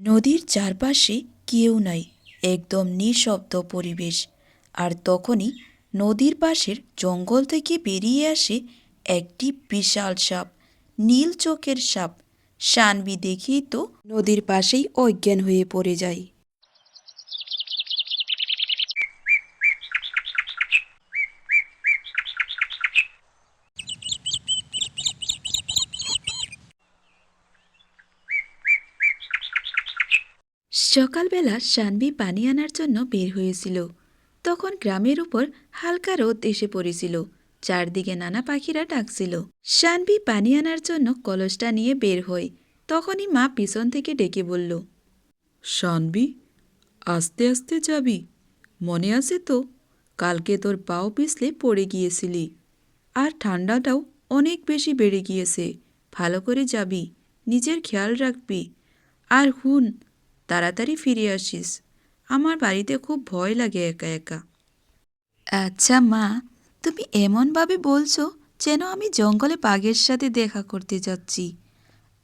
নদীর চারপাশে কেউ নাই, একদম নিঃশব্দ পরিবেশ। আর তখনই নদীর পাশের জঙ্গল থেকে বেরিয়ে আসে একটি বিশাল সাপ, নীল চোখের সাপ। সানবি দেখেই তো নদীর পাশেই অজ্ঞান হয়ে পড়ে যায়। সকালবেলা সানবি পানি আনার জন্য বের হয়েছিল। তখন গ্রামের উপর হালকা রোদ এসে পড়েছিল, চারদিকে নানা পাখিরা ডাকছিল। সানবি পানি আনার জন্য কলসটা নিয়ে বের হয়। তখনই মা পিছন থেকে ডেকে বলল, শানবি, আস্তে আস্তে যাবি। মনে আছে তো, কালকে তোর পাও পিছলে পড়ে গিয়েছিলি। আর ঠান্ডাটাও অনেক বেশি বেড়ে গিয়েছে। ভালো করে যাবি, নিজের খেয়াল রাখবি। আর হুন, তাড়াতাড়ি ফিরে আসিস। আমার বাড়িতে খুব ভয় লাগে একা একা। আচ্ছা মা, তুমি এমনভাবে বলছো যেন আমি জঙ্গলে বাঘের সাথে দেখা করতে যাচ্ছি।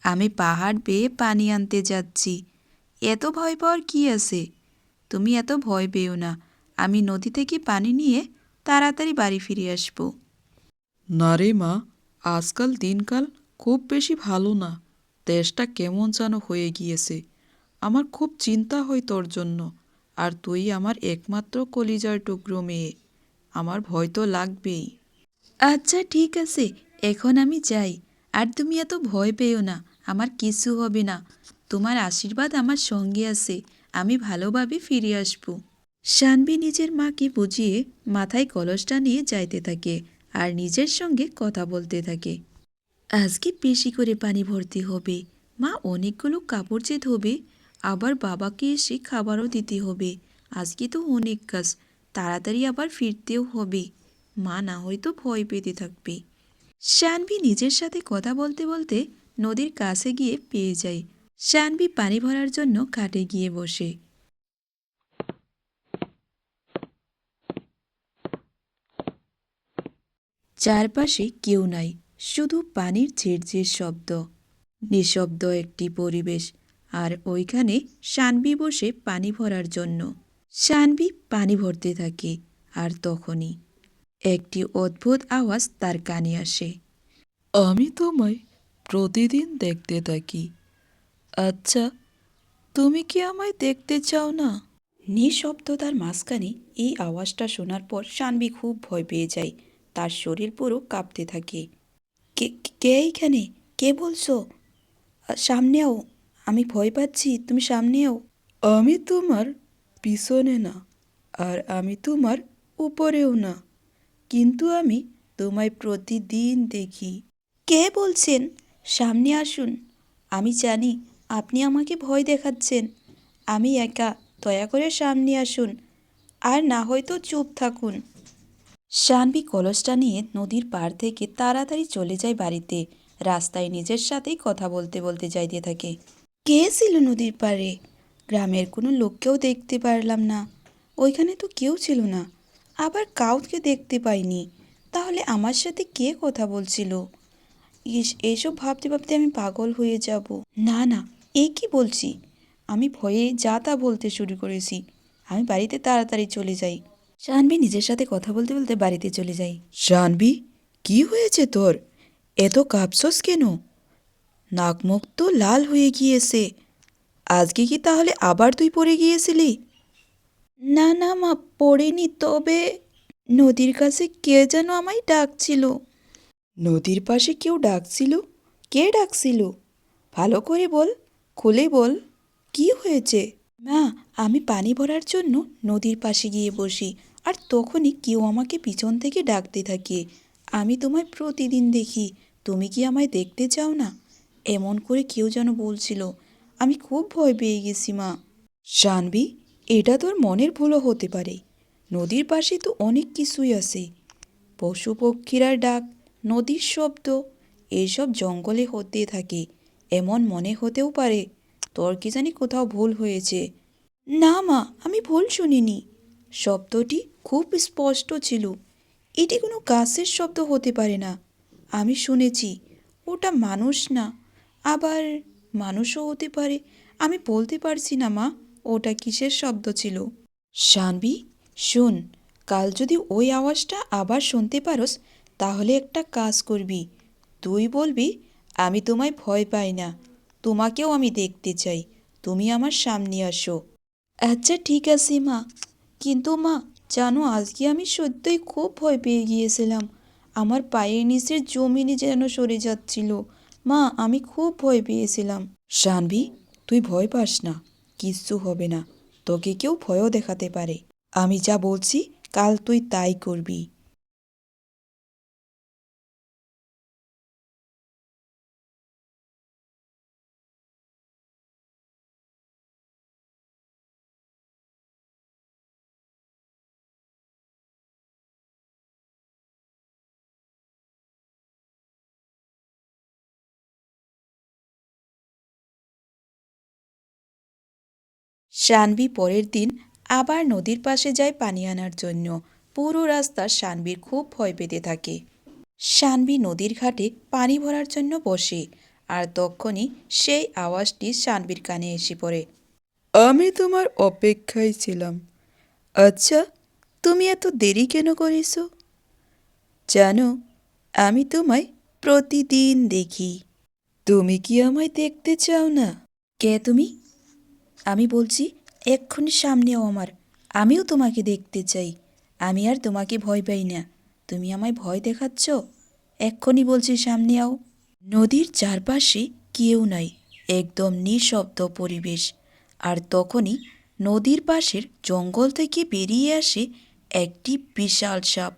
আমি পাহাড় বেয়ে পানি আনতে যাচ্ছি। এত ভয় পাওয়ার কি আছে? তুমি এত ভয় পেও না। আমি নদী থেকে পানি নিয়ে তাড়াতাড়ি বাড়ি ফিরে আসব। না রে মা, আজকাল দিনকাল খুব বেশি ভালো না। দেশটা কেমন যেন হয়ে গিয়েছে। আমার খুব চিন্তা হয় তোর জন্য। আর তুই আমার একমাত্র কলিজার টুকরো মেয়ে। আমার ভয় তো লাগবেই। আচ্ছা ঠিক আছে, এখন আমি যাই। আর তুমি এত ভয় পেও না, আমার কিছু হবে না। তোমার আশীর্বাদ আমার সঙ্গে আছে, আমি ভালোভাবে ফিরে আসব। শানবি নিজের মাকে বুঝিয়ে মাথায় কলসটা নিয়ে যাইতে থাকে আর নিজের সঙ্গে কথা বলতে থাকে। আজকে বেশি করে পানি ভর্তি হবে, মা অনেকগুলো কাপড় যে ধোবে, আবার বাবাকে এসে খাবারও দিতে হবে। আজকে তো অনেক কাজ, তাড়াতাড়ি আবার ফিরতেও হবে। মা না হয়তো ভয় পেতে থাকবে। শানভি নিজের সাথে কথা বলতে বলতে নদীর কাছে গিয়ে পেয়ে যায়। শানভি পানি ভরার জন্য ঘাটে গিয়ে বসে। চারপাশে কেউ নাই, শুধু পানির ঝিরঝির শব্দ। নিঃশব্দ একটি পরিবেশ। আর ওইখানে শানবি বসে পানি ভরার জন্য। শানবি পানি ভরতে থাকে। আর তখনই একটি অদ্ভুত আওয়াজ তার কানে আসে। আমি তোমায় প্রতিদিন দেখতে থাকি। আচ্ছা, তুমি কি আমায় দেখতে চাও না? নিঃশব্দতার মাঝখানে এই আওয়াজটা শোনার পর শানবি খুব ভয় পেয়ে যায়। তার শরীর পুরো কাঁপতে থাকে। কে কে এইখানে? কে বলছো? সামনেও, আমি ভয় পাচ্ছি, তুমি সামনেও। আমি তোমার পিছনে না, আর আমি তোমার উপরেও না, কিন্তু আমি তোমায় প্রতিদিন দেখি। কে বলছেন? সামনে আসুন। আমি জানি আপনি আমাকে ভয় দেখাচ্ছেন। আমি একা, দয়া করে সামনে আসুন। আর না হয়তো চুপ থাকুন। শানবি কলসটা নিয়ে নদীর পাড় থেকে তাড়াতাড়ি চলে যায় বাড়িতে। রাস্তায় নিজের সাথেই কথা বলতে বলতে যাইতে থাকে। কে ছিল নদীর পাড়ে? গ্রামের কোনো লোককেও দেখতে পারলাম না। ওইখানে তো কেউ ছিল না। আবার কাউকে দেখতে পাইনি। তাহলে আমার সাথে কে কথা বলছিল? এইসব ভাবতে ভাবতে আমি পাগল হয়ে যাব। না না, এ কি বলছি? আমি ভয়ে যা তা বলতে শুরু করেছি। আমি বাড়িতে তাড়াতাড়ি চলে যাই। শানবি নিজের সাথে কথা বলতে বলতে বাড়িতে চলে যাই। শানবি, কি হয়েছে তোর? এত কাঁপছস কেন? নাক মুখ তো লাল হয়ে গিয়েছে। আজকে কি তাহলে আবার তুই পড়ে গিয়েছিলি? না না মা, পড়িনি, তবে নদীর কাছে কে যেন আমায় ডাকছিল। নদীর পাশে কেউ ডাকছিল? কে ডাকছিল? ভালো করে বল, খুলে বল, কি হয়েছে? মা, আমি পানি ভরার জন্য নদীর পাশে গিয়ে বসি। আর তখনই কেউ আমাকে পিছন থেকে ডাকতে থাকে। আমি তোমায় প্রতিদিন দেখি, তুমি কি আমায় দেখতে চাও না? এমন করে কেউ যেন বলছিল। আমি খুব ভয় পেয়ে গেছি মা। শানবি, এটা তোর মনের ভুলও হতে পারে। নদীর পাশে তো অনেক কিছুই আছে। পশু পক্ষীরা ডাক, নদীর শব্দ, এইসব জঙ্গলে হতে থাকে। এমন মনে হতেও পারে তোর কি জানি কোথাও ভুল হয়েছে। না মা, আমি ভুল শুনিনি। শব্দটি খুব স্পষ্ট ছিল। এটি কোনো গাছের শব্দ হতে পারে না। আমি শুনেছি ওটা মানুষ না, আবার মানুষও হতে পারে। আমি বলতে পারছি না মা, ওটা কিসের শব্দ ছিল। শানবি, শোন, কাল যদি ওই আওয়াজটা আবার শুনতে পারোস তাহলে একটা কাজ করবি। তুই বলবি, আমি তোমায় ভয় পাই না, তোমাকেও আমি দেখতে চাই, তুমি আমার সামনে আসো। আচ্ছা ঠিক আছে মা, কিন্তু মা, জানো আজকে আমি সত্যিই খুব ভয় পেয়ে গিয়েছিলাম। আমার পায়ের নিচের জমিনে যেন সরে যাচ্ছিল। মা, আমি খুব ভয় পেয়েছিলাম। শানবি, তুই ভয় পাস না, কিচ্ছু হবে না, তোকে কেউ ভয়ও দেখাতে পারে। আমি যা বলছি কাল তুই তাই করবি। শানবি পরের দিন আবার নদীর পাশে যায় পানি আনার জন্য। পুরো রাস্তা শানবির খুব ভয় পেতে থাকে। শানবি নদীর ঘাটে পানি ভরার জন্য বসে, আর তখনই সেই আওয়াজটি শানবির কানে এসে পড়ে। আমি তোমার অপেক্ষায় ছিলাম। আচ্ছা, তুমি এত দেরি কেন করেছো? জানো, আমি তোমায় প্রতিদিন দেখি। তুমি কি আমায় দেখতে চাও না? কে তুমি? আমি বলছি, এক্ষুনি সামনে আমার, আমিও তোমাকে দেখতে চাই। আমি আর তোমাকে ভয় পাই না, তুমি আমায় ভয় দেখাচ্ছ। এক্ষুনি বলছি সামনে আও। নদীর চারপাশে কেউ নাই, একদম নিঃশব্দ পরিবেশ। আর তখনই নদীর পাশের জঙ্গল থেকে বেরিয়ে আসে একটি বিশাল সাপ,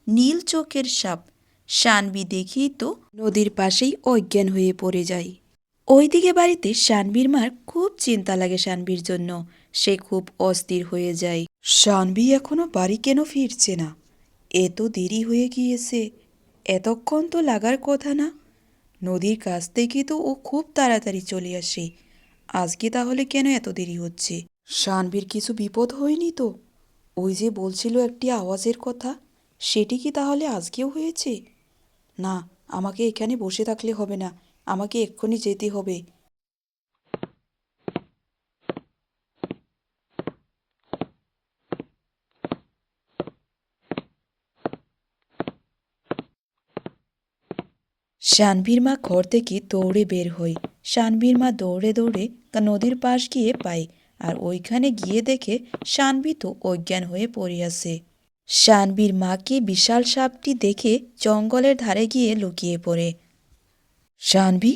নীল চোখের সাপ। শানবি দেখেই তো নদীর পাশেই অজ্ঞান হয়ে পড়ে যায়। ওইদিকে বাড়িতে শানবির মার খুব চিন্তা লাগে শানবির জন্য, সে খুব অস্থির হয়ে যায়। শানবি এখনো বাড়ি কেন ফিরছে না? এত দেরি হয়ে গিয়েছে, এতক্ষণ তো লাগার কথা না। নদীর কাছ থেকে তো ও খুব তাড়াতাড়ি চলে আসে, আজকে তাহলে কেন এত দেরি হচ্ছে? শানবির কিছু বিপদ হয়নি তো? ওই যে বলছিল একটি আওয়াজের কথা, সেটি কি তাহলে আজকেও হয়েছে? না, আমাকে এখানে বসে থাকলে হবে না, আমাকে এক্ষুনি যেতে হবে। শানভীর মা ঘর থেকে দৌড়ে বের হয়। শানভীর মা দৌড়ে দৌড়ে নদীর পাশ গিয়ে পায়, আর ওইখানে গিয়ে দেখে শানভী তো অজ্ঞান হয়ে পড়ে আছে। শানভীর মাকে বিশাল সাপটি দেখে জঙ্গলের ধারে গিয়ে লুকিয়ে পড়ে। শানভী,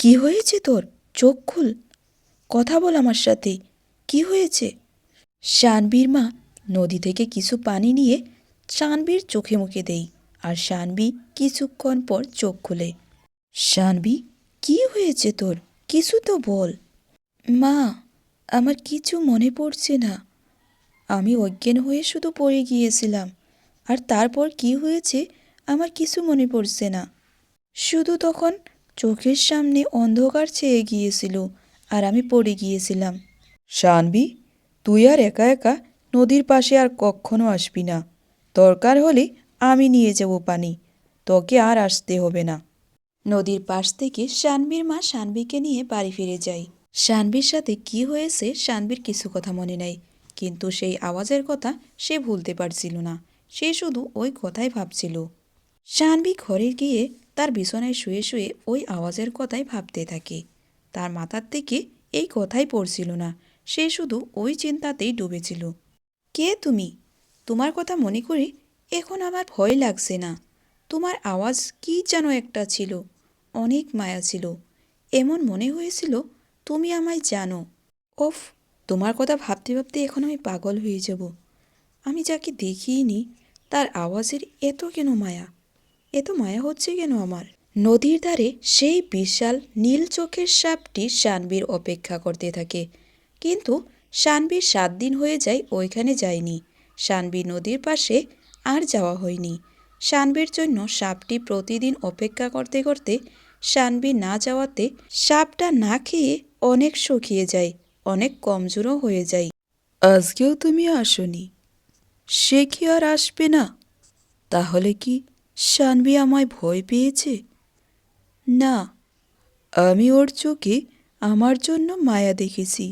কি হয়েছে তোর? চোখ খুল, কথা বল আমার সাথে, কি হয়েছে? শানভীর মা নদী থেকে কিছু পানি নিয়ে শানভীর চোখে মুখে দেয়, আর শানভী কিছুক্ষণ পর চোখ খুলে। শানভী, কি হয়েছে তোর? কিছু তো বল। মা, আমার কিছু মনে পড়ছে না, আমি অজ্ঞান হয়ে শুধু পড়ে গিয়েছিলাম, আর তারপর কি হয়েছে আমার কিছু মনে পড়ছে না। শুধু তখন চোখের সামনে অন্ধকার ছেয়ে গিয়েছিল, আর আমি পড়ে গিয়েছিলাম। শানবি, তুই আর একা একা নদীর পাশে আর কখনো আসবি না। দরকার হলে আমি নিয়ে যাব পানি, তোকে আর আসতে হবে না। নদীর পাশ থেকে শানবীর মা শানবীকে নিয়ে বাড়ি ফিরে যায়। শানবীর সাথে কি হয়েছে শানবীর কিছু কথা মনে নাই, কিন্তু সেই আওয়াজের কথা সে ভুলতে পারছিল না। সে শুধু ওই কথাই ভাবছিল। শানবী ঘরে গিয়ে তার বিছানায় শুয়ে শুয়ে ওই আওয়াজের কথাই ভাবতে থাকে। তার মাথার থেকে এই কথাই পড়ছিল না, সে শুধু ওই চিন্তাতেই ডুবেছিল। কে তুমি? তোমার কথা মনে করে এখন আমার ভয় লাগছে না। তোমার আওয়াজ কি যেন একটা ছিল, অনেক মায়া ছিল, এমন মনে হয়েছিল তুমি আমায় জানো। ওফ, তোমার কথা ভাবতে ভাবতে এখন আমি পাগল হয়ে যাব। আমি যাকে দেখিনি তার আওয়াজের এত কেন মায়া, এত মায়া হচ্ছে কেন আমার? নদীর ধারে সেই বিশাল নীল চোখের সাপটি শানবীর অপেক্ষা করতে থাকে, কিন্তু শানবীর 7 দিন হয়ে যায় ওইখানে যায়নি। শানবী নদীর পাশে আর যাওয়া হয়নি। শানবীর জন্য সাপটি প্রতিদিন অপেক্ষা করতে করতে শানবী না যাওয়াতে সাপটা না খেয়ে অনেক শুকিয়ে যায়, অনেক কমজোরও হয়ে যায়। আজকেও তুমি আসনি, সে কি আর আসবে না? তাহলে কি শানবি আমায় ভয় পেয়েছে? না, আমি ওর চোখে আমার জন্য মায়া দেখেছি,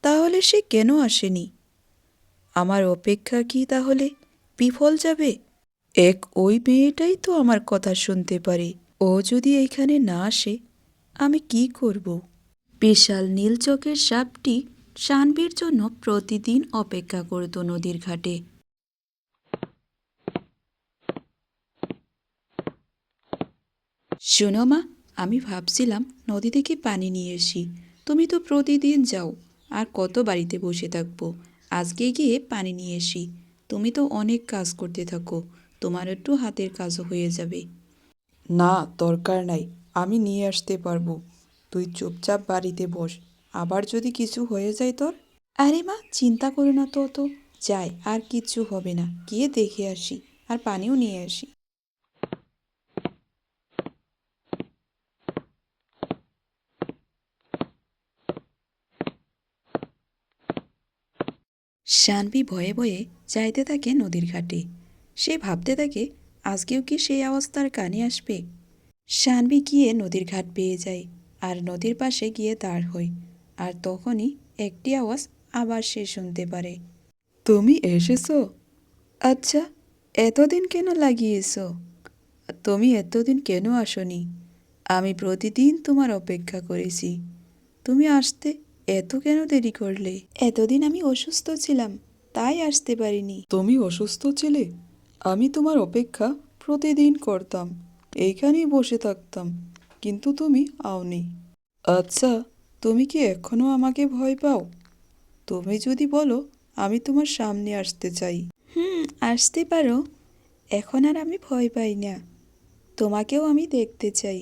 তাহলে সে কেন আসেনি? আমার অপেক্ষা কি তাহলে বিফল যাবে? ওই মেয়েটাই তো আমার কথা শুনতে পারে। ও যদি এখানে না আসে, আমি কি করব? বিশাল নীল চোখের সাপটি শানভির জন্য প্রতিদিন অপেক্ষা করত নদীর ঘাটে। শোনো মা, আমি ভাবছিলাম নদী থেকে পানি নিয়ে আসি। তুমি তো প্রতিদিন যাও, আর কত বাড়িতে বসে থাকবো। আজকে গিয়ে পানি নিয়ে আসি। তুমি তো অনেক কাজ করতে থাকো, তোমার একটু হাতের কাজও হয়ে যাবে। না, দরকার নাই, আমি নিয়ে আসতে পারবো। তুই চুপচাপ বাড়িতে বস, আবার যদি কিছু হয়ে যায় তোর। আরে মা, চিন্তা করো না তো যাই, আর কিচ্ছু হবে না। গিয়ে দেখে আসি, আর পানিও নিয়ে আসি। শানভি ভয়ে ভয়ে যাইতে থাকে নদীর ঘাটে। সে ভাবতে থাকে, আজকেও কি সেই আওয়াজ তার কানে আসবে? শানভি গিয়ে নদীর ঘাট পেয়ে যায়, আর নদীর পাশে গিয়ে দাঁড় হয়। আর তখনই একটি আওয়াজ আবার সে শুনতে পারে। তুমি এসেছো? আচ্ছা, এতদিন কেন লাগিয়েছো? তুমি এতদিন কেন আসনি? আমি প্রতিদিন তোমার অপেক্ষা করেছি। তুমি আসতে এত কেন দেরি করলে? এতদিন আমি অসুস্থ ছিলাম, তাই আসতে পারিনি। তুমি অসুস্থ ছিলে? আমি তোমার অপেক্ষা প্রতিদিন করতাম, এইখানেই বসে থাকতাম, কিন্তু তুমি আওনি। আচ্ছা, তুমি কি এখনো আমাকে ভয় পাও? তুমি যদি বলো, আমি তোমার সামনে আসতে চাই। আসতে পারো। এখন আর আমি ভয় পাই না। তোমাকেও আমি দেখতে চাই।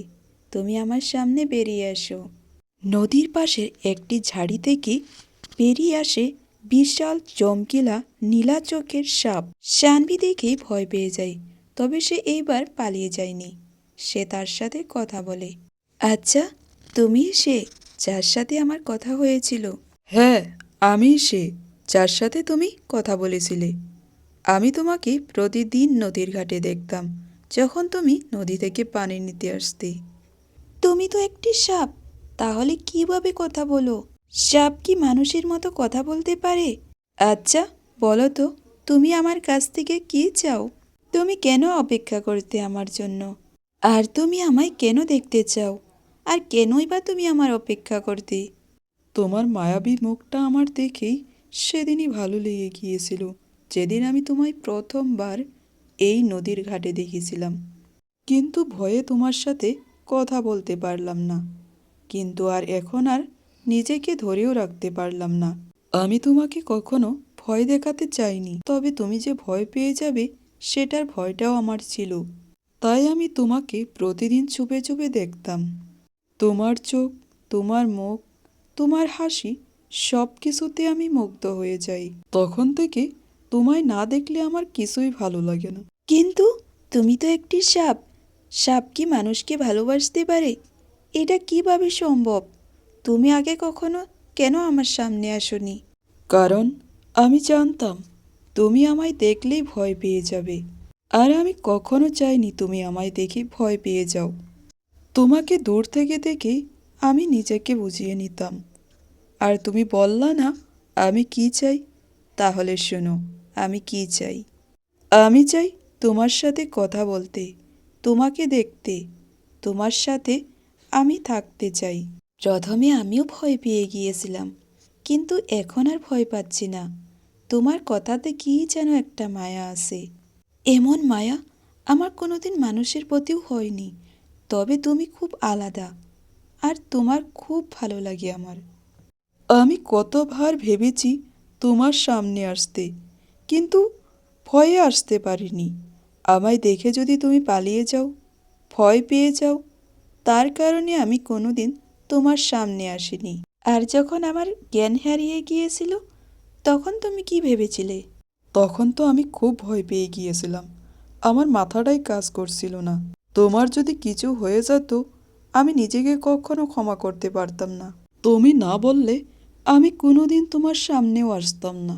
তুমি আমার সামনে বেরিয়ে আসো। নদীর পাশের একটি ঝাড়ি থেকে বেরিয়ে আসে বিশাল চমকিলা নীলা চোখের সাপ। শানভি দেখেই ভয় পেয়ে যায়, তবে সে এইবার পালিয়ে যায়নি। সে তার সাথে কথা বলে। আচ্ছা, তুমি সে যার সাথে আমার কথা হয়েছিল? হ্যাঁ, আমি সে যার সাথে তুমি কথা বলেছিলে। আমি তোমাকে প্রতিদিন নদীর ঘাটে দেখতাম, যখন তুমি নদী থেকে পানি নিতে আসতে। তুমি তো একটি সাপ, তাহলে কিভাবে কথা বলো? সাপ কি মানুষের মতো কথা বলতে পারে? আচ্ছা, বলো তো, তুমি আমার কাছ থেকে কি চাও? তুমি কেন অপেক্ষা করতে আমার জন্য? আর তুমি আমায় কেন দেখতে চাও? আর কেনই বা তুমি আমার অপেক্ষা করতে? তোমার মায়াবী মুখটা আমার দেখেই সেদিনই ভালো লেগে গিয়েছিল, যেদিন আমি তোমায় প্রথমবার এই নদীর ঘাটে দেখেছিলাম। কিন্তু ভয়ে তোমার সাথে কথা বলতে পারলাম না। কিন্তু এখন আর নিজেকে ধরেও রাখতে পারলাম না। আমি তোমাকে কখনো ভয় দেখাতে চাইনি, তবে তুমি যে ভয় পেয়ে যাবে সেটার ভয়টাও আমার ছিল। তাই আমি তোমাকে প্রতিদিন চুপে চুপে দেখতাম। তোমার চোখ, তোমার মুখ, তোমার হাসি, সব কিছুতে আমি মুগ্ধ হয়ে যাই। তখন থেকে তোমায় না দেখলে আমার কিছুই ভালো লাগে না। কিন্তু তুমি তো একটি সাপ। সাপ কি মানুষকে ভালোবাসতে পারে? এটা কিভাবে সম্ভব? তুমি আগে কখনো কেন আমার সামনে আসোনি? কারণ আমি জানতাম তুমি আমায় দেখলেই ভয় পেয়ে যাবে, আর আমি কখনো চাইনি তুমি আমায় দেখে ভয় পেয়ে যাও। তোমাকে দূর থেকে দেখেই আমি নিজেকে বুঝিয়ে নিতাম। আর তুমি বললা না আমি কি চাই? তাহলে শোনো, আমি কি চাই। আমি চাই তোমার সাথে কথা বলতে, তোমাকে দেখতে, তোমার সাথে আমি থাকতে চাই। প্রথমে আমিও ভয় পেয়ে গিয়েছিলাম, কিন্তু এখন আর ভয় পাচ্ছি না। তোমার কথাতে কি যেন একটা মায়া আছে। এমন মায়া আমার কোনোদিন মানুষের প্রতিও হয়নি। তবে তুমি খুব আলাদা, আর তোমার খুব ভালো লাগে আমার। আমি কতবার ভেবেছি তোমার সামনে আসতে, কিন্তু ভয়ে আসতে পারিনি। আমায় দেখে যদি তুমি পালিয়ে যাও, ভয় পেয়ে যাও, তার কারণে আমি কোনোদিন তোমার সামনে আসিনি। আর যখন আমার জ্ঞান হারিয়ে গিয়েছিল, তখন তুমি কি ভেবেছিলে? তখন তো আমি খুব ভয় পেয়ে গিয়েছিলাম, আমার মাথাটাই কাজ করছিল না। তোমার যদি কিছু হয়ে যেত, আমি নিজেকে কখনো ক্ষমা করতে পারতাম না। তুমি না বললে আমি কোনোদিন তোমার সামনেও আসতাম না।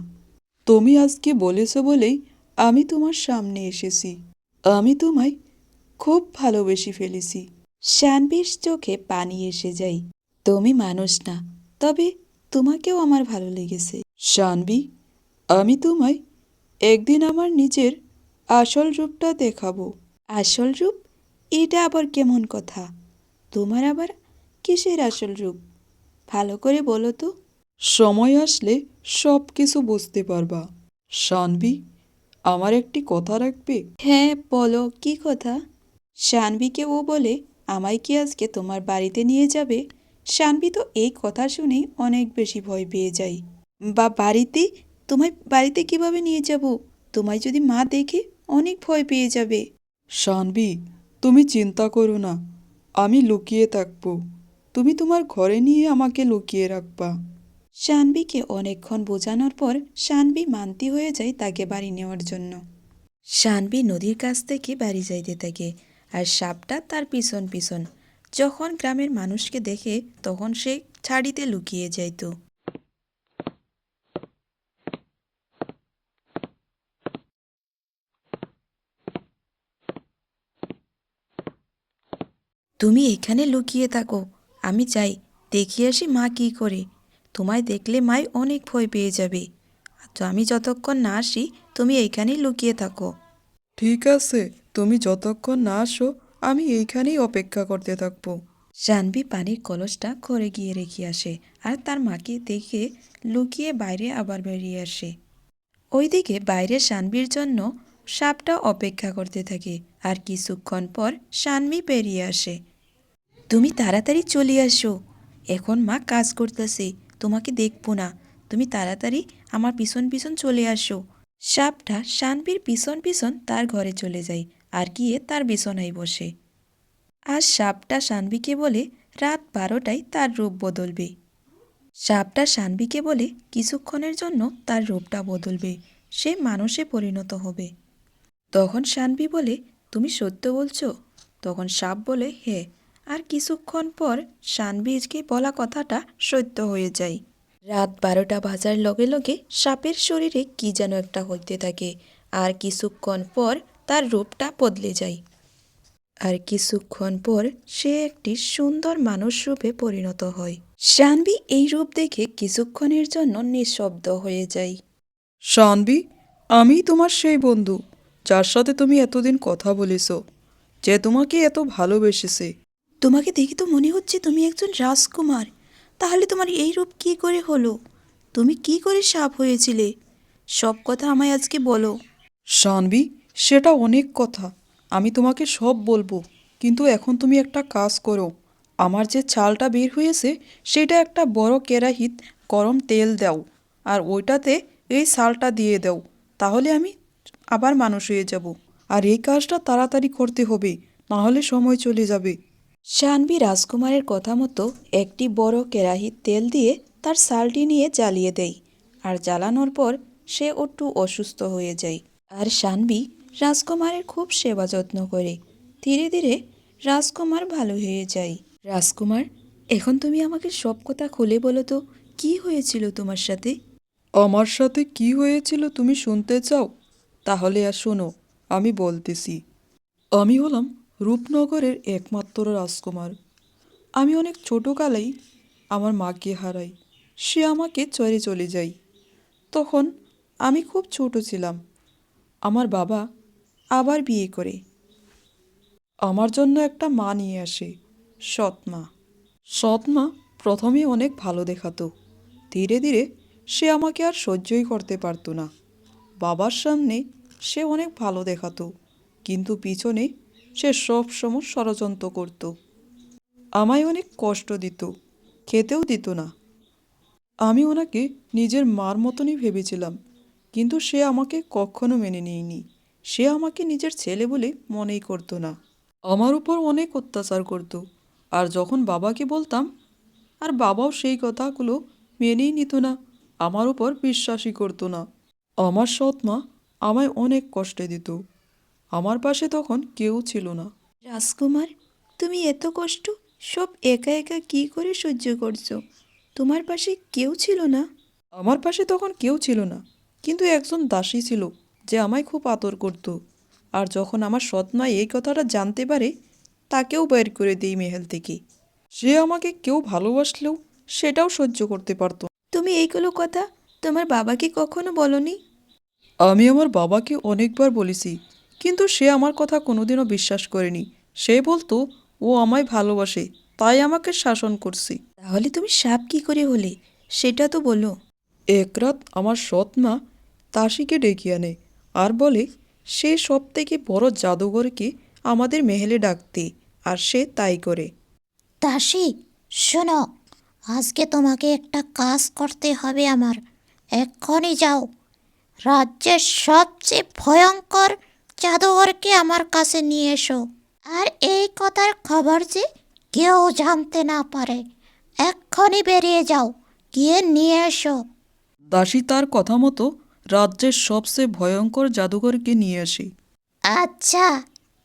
তুমি আজকে বলেছো বলেই আমি তোমার সামনে এসেছি। আমি তোমায় খুব ভালোবেসে ফেলেছি। শানভীর চোখে পানি এসে যায়। তুমি মানুষ না, তবে তোমাকেও আমার ভালো লেগেছে। শানবি, আমি তোমায় একদিন আমার নিজের আসল রূপটা দেখাবো। আসল রূপ? এটা আবার কেমন কথা? তোমার আবার কিসের আসল রূপ? ভালো করে বলো তো। সময় আসলে সব কিছু বুঝতে পারবা। শানবি, আমার একটি কথা রাখবে? হ্যাঁ, বলো কি কথা? শানভিকে ও বলে আমায় কি আজকে তোমার বাড়িতে নিয়ে যাবে? শানভি তো এই কথা শুনেই অনেক বেশি ভয় পেয়ে যায়। বা বাড়িতে? তোমায় বাড়িতে কিভাবে নিয়ে যাব? তোমায় যদি মা দেখে অনেক ভয় পেয়ে যাবে। শানবি, তুমি চিন্তা করো না, আমি লুকিয়ে থাকবো। তুমি তোমার ঘরে নিয়ে আমাকে লুকিয়ে রাখবা। শানভিকে অনেকক্ষণ বোঝানোর পর শানভি মান্তি হয়ে যায় তাকে বাড়ি নেওয়ার জন্য। শানভি নদীর কাছ থেকে বাড়ি যাইতে থাকে, আর সাপটা তার পিছন পিছন। যখন গ্রামের মানুষকে দেখে তখন সে ছাড়িতে লুকিয়ে যাইত। তুমি এখানে লুকিয়ে থাকো, আমি যাই দেখি আসি মা কী করে। তোমায় দেখলে মায় অনেক ভয় পেয়ে যাবে। তো আমি যতক্ষণ না আসি তুমি এইখানেই লুকিয়ে থাকো। ঠিক আছে, তুমি যতক্ষণ না আসো আমি এইখানেই অপেক্ষা করতে থাকবো। শানভি পানির কলসটা ঘরে গিয়ে রেখে আসে, আর তার মাকে দেখে লুকিয়ে বাইরে আবার বেরিয়ে আসে। ওইদিকে বাইরে শানভির জন্য সাপটা অপেক্ষা করতে থাকে, আর কিছুক্ষণ পর শানভি বেরিয়ে আসে। তুমি তাড়াতাড়ি চলে আসো, এখন মা কাজ করতেছে, তোমাকে দেখবো না। তুমি তাড়াতাড়ি আমার পিছন পিছন চলে আসো। সাপটা শানভির পিছন পিছন তার ঘরে চলে যায়, আর গিয়ে তার বিছানায় বসে। আর সাপটা শানভিকে বলে রাত 12টায় তার রূপ বদলবে। সাপটা শানভিকে বলে কিছুক্ষণের জন্য তার রূপটা বদলবে, সে মানুষে পরিণত হবে। তখন শানভি বলে, তুমি সত্য বলছো? তখন সাপ বলে, হ্যাঁ। আর কিছুক্ষণ পর শানভিকে বলা কথাটা সত্য হয়ে যায়। রাত 12টা বাজার লগে লগে সাপের শরীরে কি যেন একটা হইতে থাকে, আর কিছুক্ষণ পর তার রূপটা বদলে যায়। আর কিছুক্ষণ পর সে একটি সুন্দর মানুষ রূপে পরিণত হয়। শানভি এই রূপ দেখে কিছুক্ষণের জন্য নিঃশব্দ হয়ে যায়। শানবি, আমি তোমার সেই বন্ধু যার সাথে তুমি এতদিন কথা বলেছ, যে তোমাকে এত ভালোবেসেছে। তোমাকে দেখে তো মনে হচ্ছে তুমি একজন রাজকুমার। তাহলে তোমার এই রূপ কি করে হলো? তুমি কি করে সাপ হয়েছিলে? সব কথা আমায় আজকে বলো। শানবি, সেটা অনেক কথা, আমি তোমাকে সব বলবো, কিন্তু এখন তুমি একটা কাজ করো। আমার যে চালটা বের হয়েছে সেটা একটা বড় কেরাহিত গরম তেল দাও, আর ওইটাতে এই চালটা দিয়ে দাও, তাহলে আমি আবার মানুষ হয়ে যাব। আর এই কাজটা তাড়াতাড়ি করতে হবে, নাহলে সময় চলে যাবে। শানভি রাজকুমারের কথা মতো একটি বড় কেরাহিত তেল দিয়ে তার শালটি নিয়ে জ্বালিয়ে দেয়, আর জ্বালানোর পর সে একটু অসুস্থ হয়ে যায়। আর শানভি রাজকুমারের খুব সেবা যত্ন করে। ধীরে ধীরে রাজকুমার ভালো হয়ে যায়। রাজকুমার, এখন তুমি আমাকে সব কথা খুলে বলো তো, কি হয়েছিল তোমার সাথে? আমার সাথে কি হয়েছিল তুমি শুনতে চাও? তাহলে আর শোনো, আমি বলতেছি। আমি হলাম রূপনগরের একমাত্র রাজকুমার। আমি অনেক ছোটোকালেই আমার মাকে হারাই, সে আমাকে ছেড়ে চলে যায়। তখন আমি খুব ছোট ছিলাম। আমার বাবা আবার বিয়ে করে আমার জন্য একটা মা নিয়ে আসে, সৎ মা। সৎ মা প্রথমে অনেক ভালো দেখাতো, ধীরে ধীরে সে আমাকে আর সহ্যই করতে পারতো না। বাবার সামনে সে অনেক ভালো দেখাতো, কিন্তু পিছনে সে সব সময় ষড়যন্ত্র করতো, আমায় অনেক কষ্ট দিত, খেতেও দিত না। আমি ওনাকে নিজের মার মতনই ভেবেছিলাম, কিন্তু সে আমাকে কখনো মেনে নেয়নি। সে আমাকে নিজের ছেলে বলে মনেই করতো না, আমার উপর অনেক অত্যাচার করতো। আর যখন বাবাকে বলতাম, আর বাবাও সেই কথাগুলো মেনেই নিত না, আমার উপর বিশ্বাসই করতো না। আমার সৎ মা আমায় অনেক কষ্ট দিত, আমার পাশে তখন কেউ ছিল না। রাজকুমার, তুমি এত কষ্ট সব একা একা কি করে সহ্য করছো? তোমার পাশে কেউ ছিল না? আমার পাশে তখন কেউ ছিল না, কিন্তু একজন দাসী ছিল যে আমায় খুব আদর করত। আর যখন আমার সৎ মা এই কথাটা জানতে পারে, তাকেও বের করে দেই মেহেল থেকে। সে আমাকে কেউ ভালোবাসলেও সেটাও সহ্য করতে পারতো। তুমি এইগুলো কথা তোমার বাবাকে কখনো বলনি? আমি আমার বাবাকে অনেকবার বলেছি, কিন্তু সে আমার কথা কোনোদিনও বিশ্বাস করেনি। সে বলতো ও আমায় ভালোবাসে, তাই আমাকে শাসন করছি। তাহলে তুমি সাপ কি করে হলে সেটা তো বলো। এক রাত আমার সৎ মা তাসিকে ডেকে আনে আর বলে সে সব থেকে বড় জাদুঘরকে আমাদের মেহেলে ডাকতে, আর সে তাই করে। দাসী, শোনো, আজকে তোমাকে একটা কাজ করতে হবে আমার। এক্ষুনি যাও, রাজ্যের সবচেয়ে ভয়ঙ্কর জাদুঘরকে আমার কাছে নিয়ে এসো। আর এই কথার খবর যে কেউ জানতে না পারে। এক্ষুনি বেরিয়ে যাও, গিয়ে নিয়ে এসো। দাসী তার কথা মতো রাজ্যের সবচেয়ে ভয়ঙ্কর জাদুঘরকে নিয়ে আসে। আচ্ছা,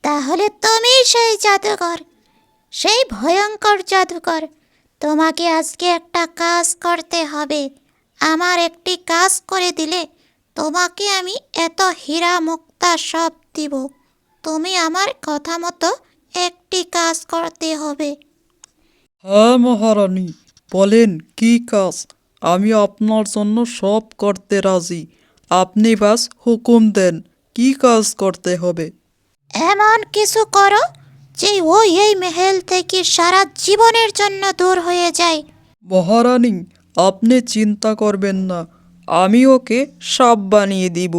তাহলে তুমি সেই জাদুঘর, সেই ভয়ঙ্কর জাদুকর। তোমাকে আজকে একটা কাজ করতে হবে। আমার একটি কাজ করে দিলে তোমাকে আমি এত হীরা মুক্তা সব দিব। তুমি আমার কথা মতো একটি কাজ করতে হবে। হ্যাঁ মহারানী, বলেন কি কাজ? আমি আপনার জন্য সব করতে রাজি। আপনি বাস হুকুম দেন, কি কাজ করতে হবে। এমন কিছু করো যে ও এই মেহেল থেকে সারা জীবনের জন্য দূর হয়ে যায়। মহারানী, আপনি চিন্তা করবেন না, আমি ওকে সাপ বানিয়ে দিব,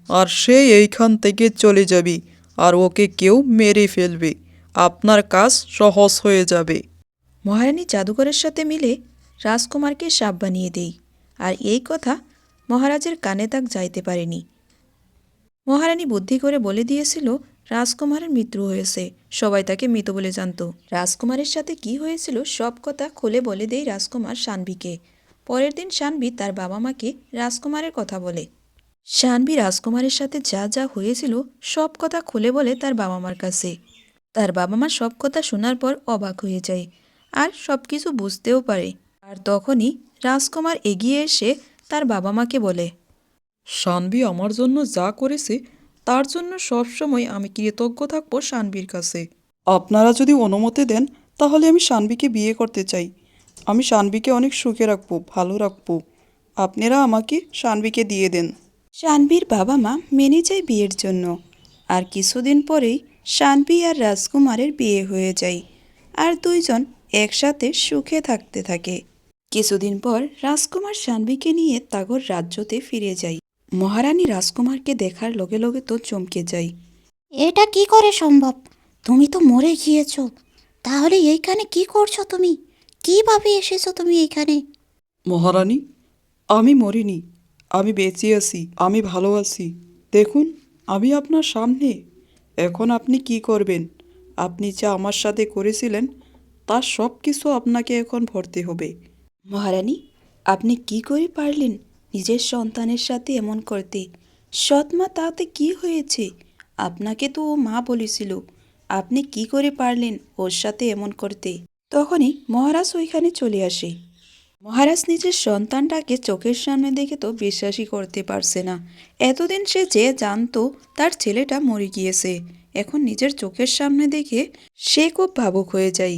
আর সে এইখান থেকে চলে যাবে, আর ওকে কেউ মেরে ফেলবে। আপনার কাজ সহজ হয়ে যাবে। মহারানী জাদুকরের সাথে মিলে রাজকুমারকে সাপ বানিয়ে দেই, আর এই কথা মহারাজের কানে তাক যাইতে পারেনি। মহারানী বুদ্ধি করে বলে দিয়েছিল রাজকুমারের মৃত্যু হয়েছে, সবাই তাকে মৃত বলে জানত। রাজকুমারের সাথে কি হয়েছিল সব কথা খুলে বলে দেই রাজকুমার শানভিকে। পরের দিন শানভি তার বাবা মাকে রাজকুমারের কথা বলে। শানভি রাজকুমারের সাথে যা যা হয়েছিল সব কথা খুলে বলে তার বাবা মার কাছে। তার বাবা মা সব কথা শোনার পর অবাক হয়ে যায় আর সব কিছু বুঝতেও পারে। আর তখনই রাজকুমার এগিয়ে এসে তার বাবা মাকে বলে, শানভি আমার জন্য যা করেছে তার জন্য সবসময় আমি কৃতজ্ঞ থাকবো শানভির কাছে। আপনারা যদি অনুমতি দেন তাহলে আমি শানভিকে বিয়ে করতে চাই। আমি শানভিকে অনেক সুখে রাখবো, ভালো রাখবো। আপনারা আমাকে শানভিকে দিয়ে দেন। শানভির বাবা মা মেনে যায় বিয়ের জন্য। আর কিছুদিন পরেই শানভি আর রাজকুমারের বিয়ে হয়ে যায়, আর দুইজন একসাথে সুখে থাকতে থাকে। কিছুদিন পর রাজকুমার শানভিকে নিয়ে তাগর রাজ্যতে ফিরে যায়। মহারানী রাজকুমারকে দেখার লগে লগে তো চমকে যায়। এটা কি করে সম্ভব? তুমি তো মরে গিয়েছো। তাহলে এইখানে কি করছো তুমি? কিভাবে এসেছো তুমি এইখানে? মহারানী, আমি মরিনি, আমি বেঁচে আছি, আমি ভালো আছি। দেখুন, আমি আপনার সামনে। এখন আপনি কি করবেন? আপনি যা আমার সাথে করেছিলেন তার সব কিছু আপনাকে এখন ভরতে হবে। মহারানী, আপনি কি করে পারলেন নিজের সন্তানের সাথে এমন করতে? সৎমা, তাতে কি হয়েছে? আপনাকে তো ও মা বলেছিল। আপনি কি করে পারলেন ওর সাথে এমন করতে? তখনই মহারাজ ওইখানে চলে আসে। মহারাজ নিজের সন্তানটাকে চোখের সামনে দেখে তো বিশ্বাসই করতে পারছে না। এতদিন সে যে জানতো তার ছেলেটা মরে গিয়েছে, এখন নিজের চোখের সামনে দেখে সে খুব ভাবুক হয়ে যায়।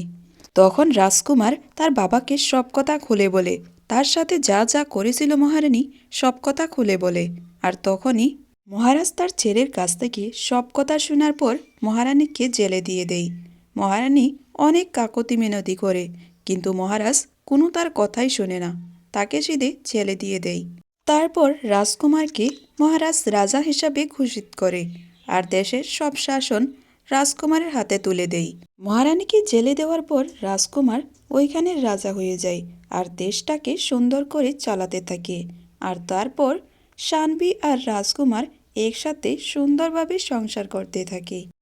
তখন রাজকুমার তার বাবাকে সব কথা খুলে বলে, তার সাথে যা যা করেছিল মহারানী সব কথা খুলে বলে। আর তখনই মহারাজ তার ছেলের কাছ থেকে সব কথা শোনার পর মহারানীকে জেলে দিয়ে দেয়। মহারানী অনেক কাকতি মিনতি করে, কিন্তু মহারাজ কোনো তার কথাই শোনে না, তাকে সিধে জেলে দিয়ে দেয়। তারপর রাজকুমারকে মহারাজ রাজা হিসাবে ঘোষিত করে, আর দেশের সব শাসন রাজকুমারের হাতে তুলে দেয়। মহারানীকে জেলে দেওয়ার পর রাজকুমার ওইখানের রাজা হয়ে যায়, আর দেশটাকে সুন্দর করে চালাতে থাকে। আর তারপর শানভি আর রাজকুমার একসাথে সুন্দরভাবে সংসার করতে থাকে।